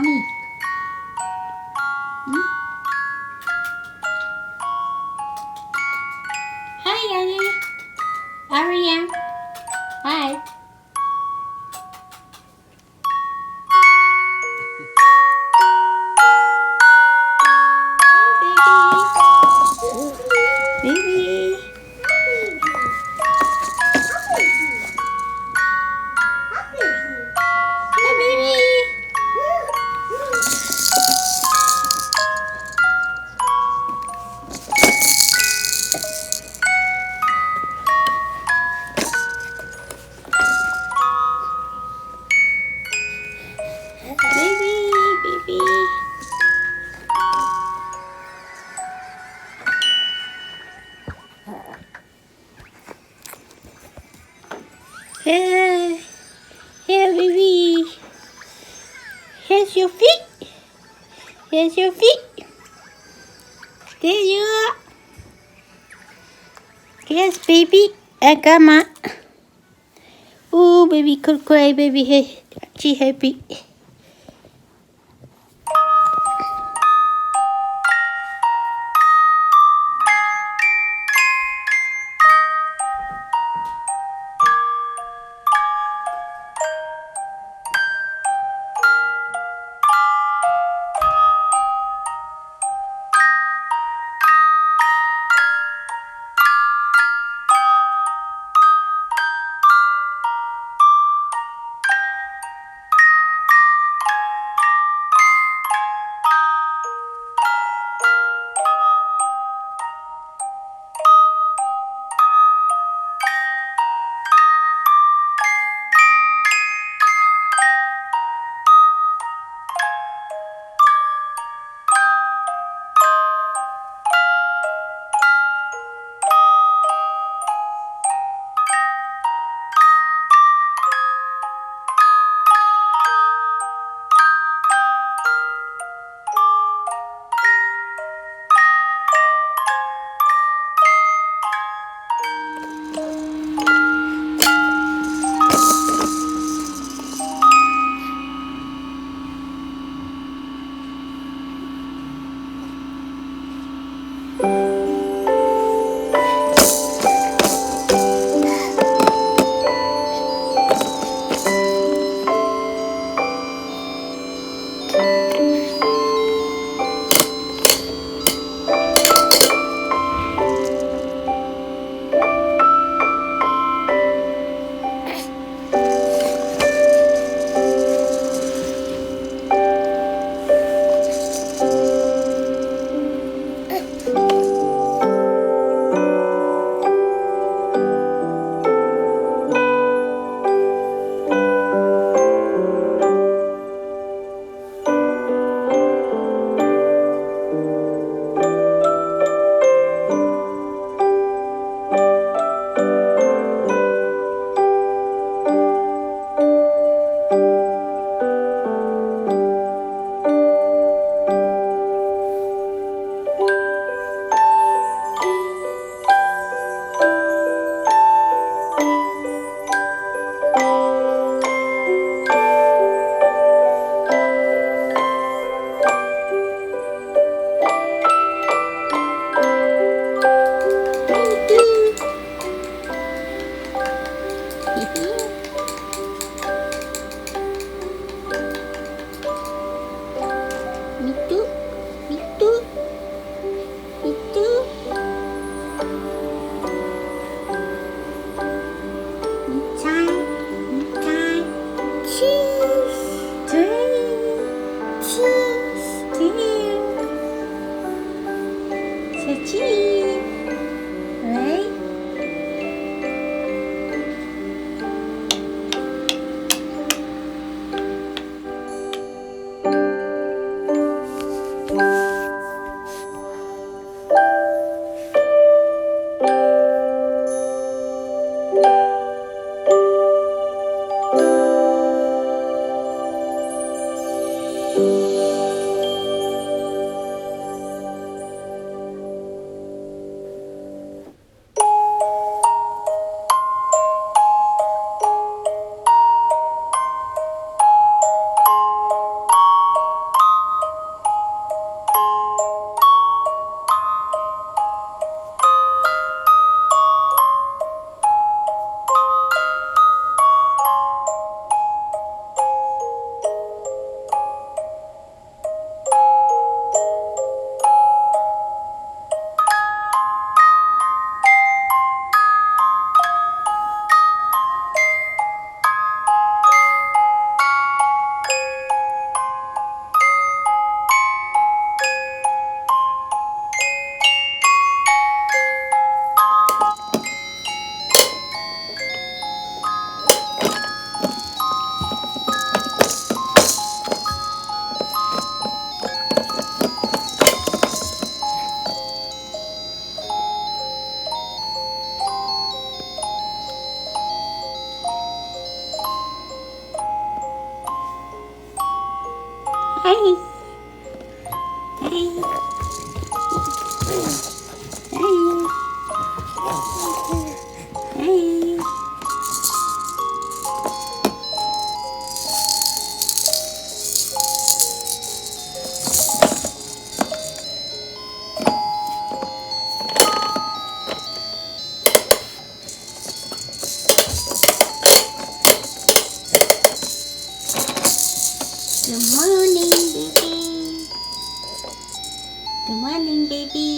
mommy. Hi, Annie. Ariane. Hi. Baby. Hi, baby. Baby. Here, baby. Here's your feet. Here's your feet. There you are. Yes, baby. I got my. Oh, baby could cry, baby. Hey, she happy. Me too. Me too. Me too. Me time. Me time. Cheese. Cheese. Cheese. So cheese. Right? Hey. Hey. Hey. Hey. Good morning, baby. Good morning, baby.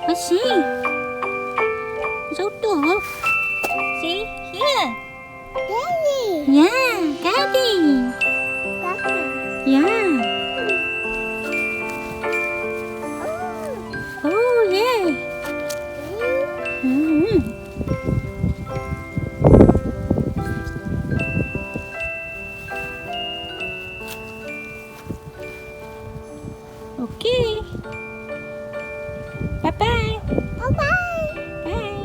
What's she? So too. See? Here. Daddy. Yeah, Daddy. Yeah. Oh, yeah. Mm-hmm. Okay. Bye-bye. Bye-bye. Bye.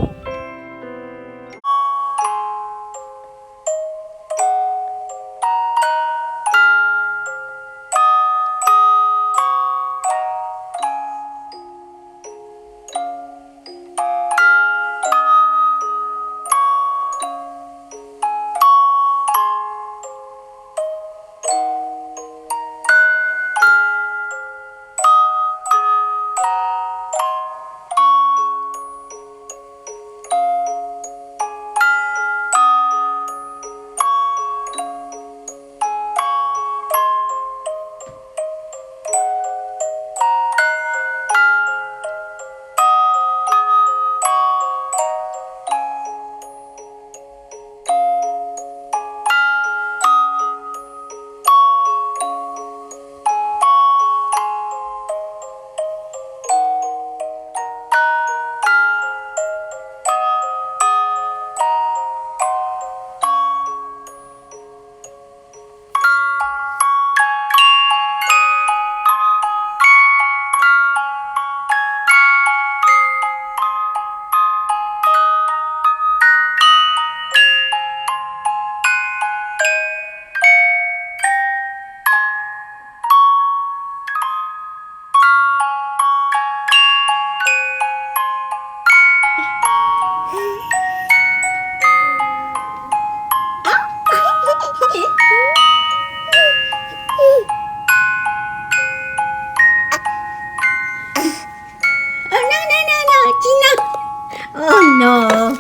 Oh no,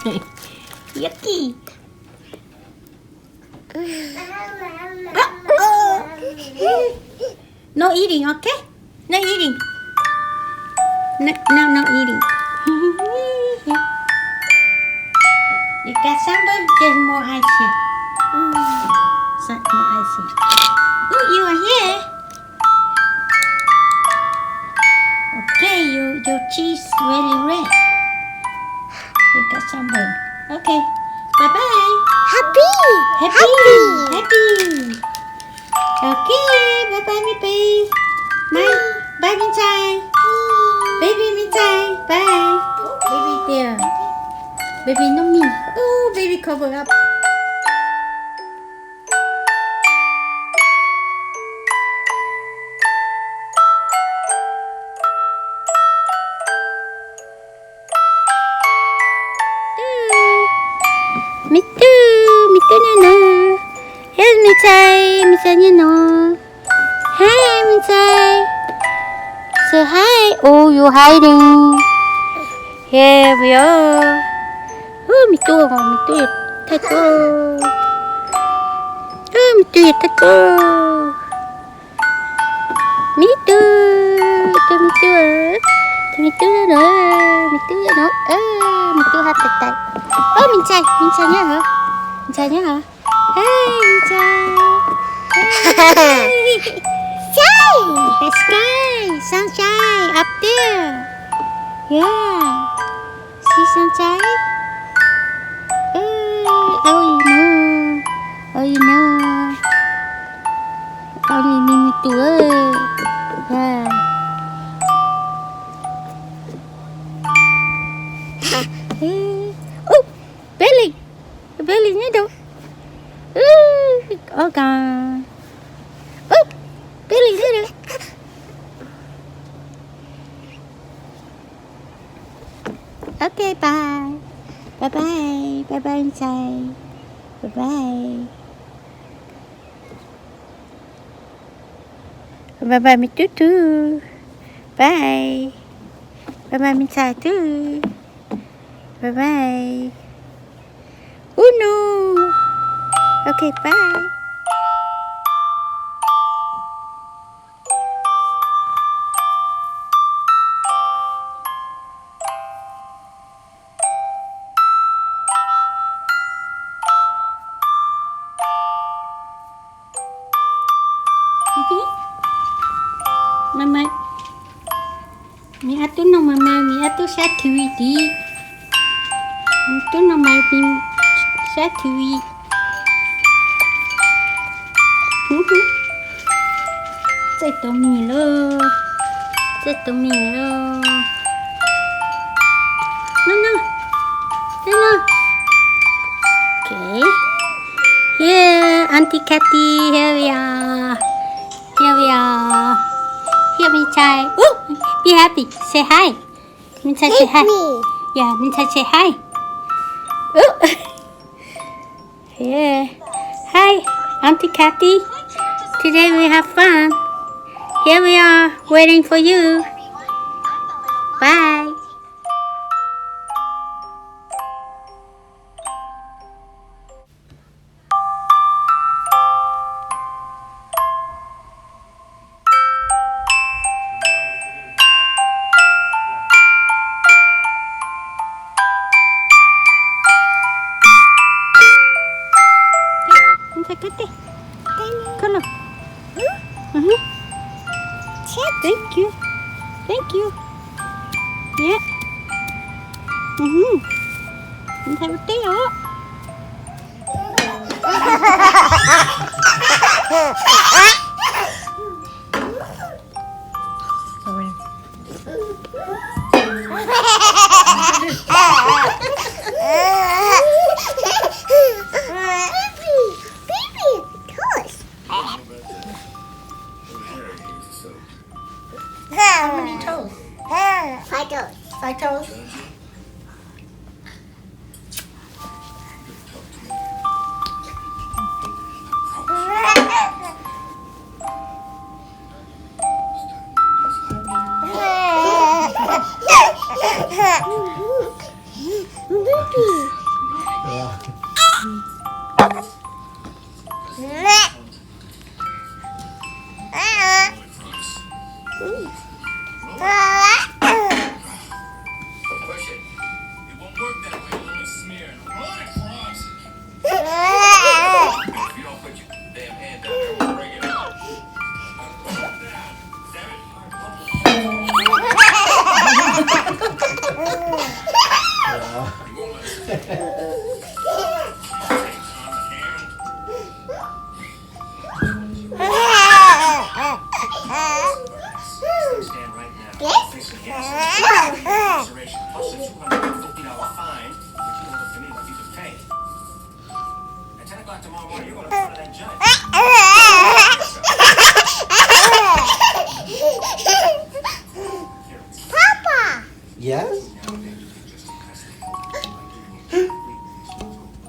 yucky. No eating, okay? No eating. No eating. You got sunburn? There's more ice here. More ice here. Oh, you are here. Okay, your cheese very red. You got sunburn. Okay. Bye-bye. Happy. Happy. Okay, bye-bye, baby. Bye, Minchai. Baby Minchai. Bye. Baby there. Baby no me. Oh, baby cover up. Mitu Nana. Here's Minchai no. Hi, Minchai. So hi. Oh, you're hiding. Here we are. Oh, Mitu tato. Oh, Mitu tato. Mitu. nữa, mình tưới nữa, mình tưới hết tay tay. Mình trai nhớ hả? Mình trai nhớ hả? Hey, mình trai. Sky. The sky, sunshine up there. Yeah. See sunshine? Oh no. Mình tưới. Yeah. Belly. Belly nhớ đâu? God. Belly nhớ đâu? Okay, bye. Bye bye anh trai. Bye bye mình tu. Bye mình trai tu. Bye. Oh no. Okay, bye. Mama, mi atu no mama, mi atu satui di. Itu nama tim satui. Chạy tàu mì lơ. No. Okay. Here, Auntie Cathy, here we are. Here, Minchai. Be happy. Say hi. Minchai, say hi. Yeah, Minchai, say hi. Yeah. Hi, Auntie Cathy. Today we have fun. Here we are, waiting for you. Bye. Color. Thank you. Yeah. Mình thấy một tí nữa. How many toes? 5 toes. 5 toes? Papa! Yes?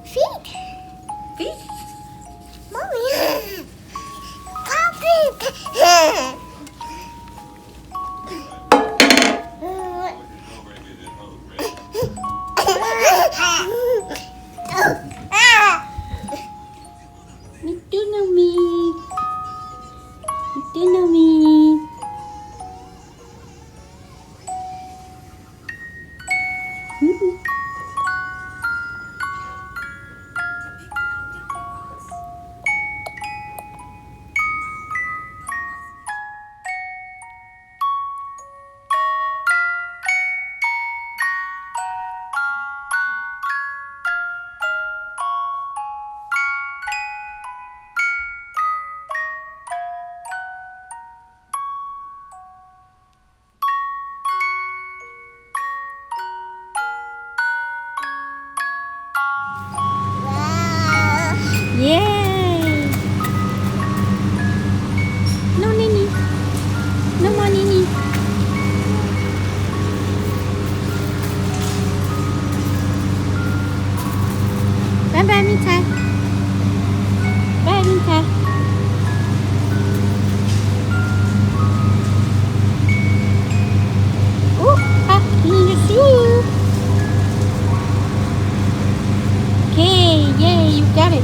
Feet! Feet? Mommy! Puppy! Itu Nami. Yay! No Nini. No more Nini. Bye bye Mintai. Bye Mintai. Oh, happy to see you. Okay, yay, you got it.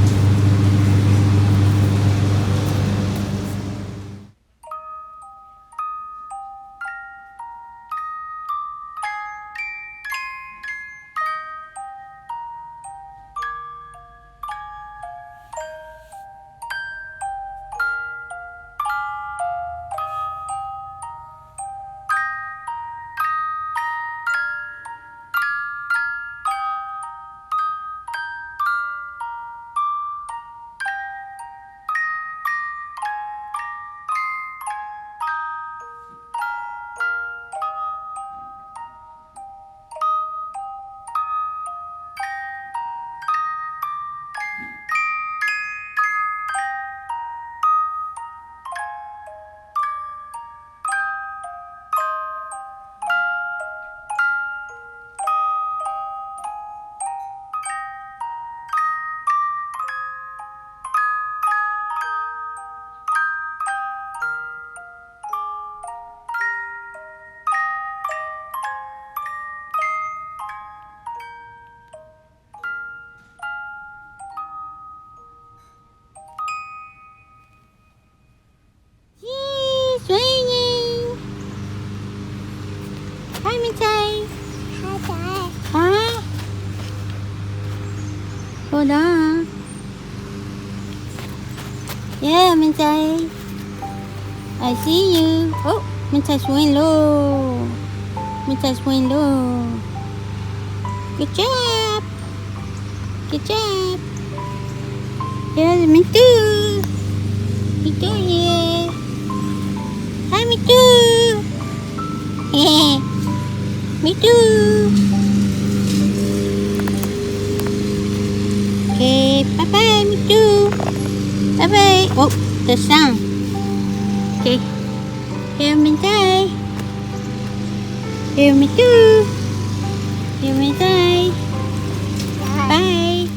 Yay, swinging. Hi Mintai. Huh? Hold on. Yeah, Mintai. I see you. Oh, Mintai swing low. Mintai swing low. Good job. Good job. Yeah, me too. Me too, yeah. Hi, me too. Yeah. Me too. Okay, bye-bye, me too. Bye-bye. Oh, the sound. Okay. Here, Mintai. Here, me too. Here, Mintai. Bye.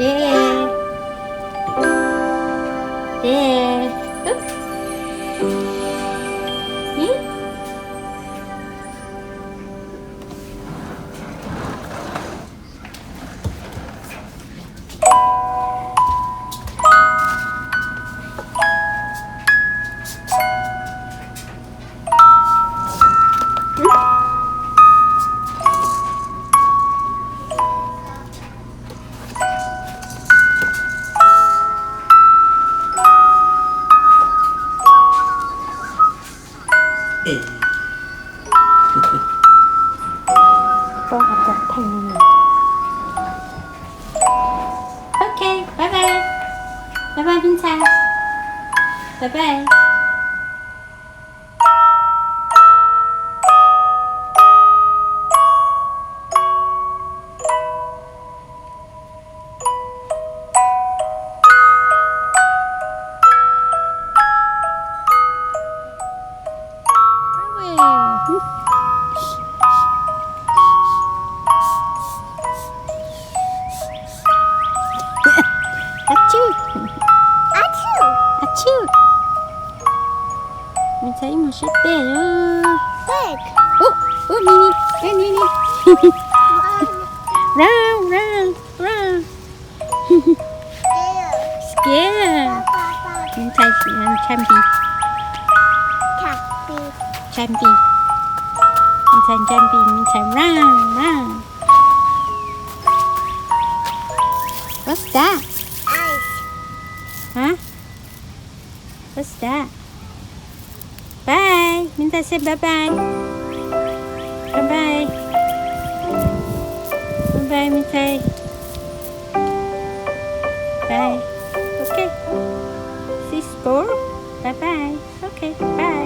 Yeah. Yeah. Oop. Yeah. Bye bye, Minta. Bye bye. Achoo! Achoo. Achoo! Mình thấy một chiếc bè đó. Big. Nini! Hey, Nini! Run, run, run! Scared! Mình thấy Champi. Champi. Mình thấy Champi. Mình thấy run, run! What's that? Ice. Huh? What's that? Bye. Minta say bye-bye. Bye-bye. Bye-bye, Minta. Bye. Okay. See sport? Bye-bye. Okay, bye.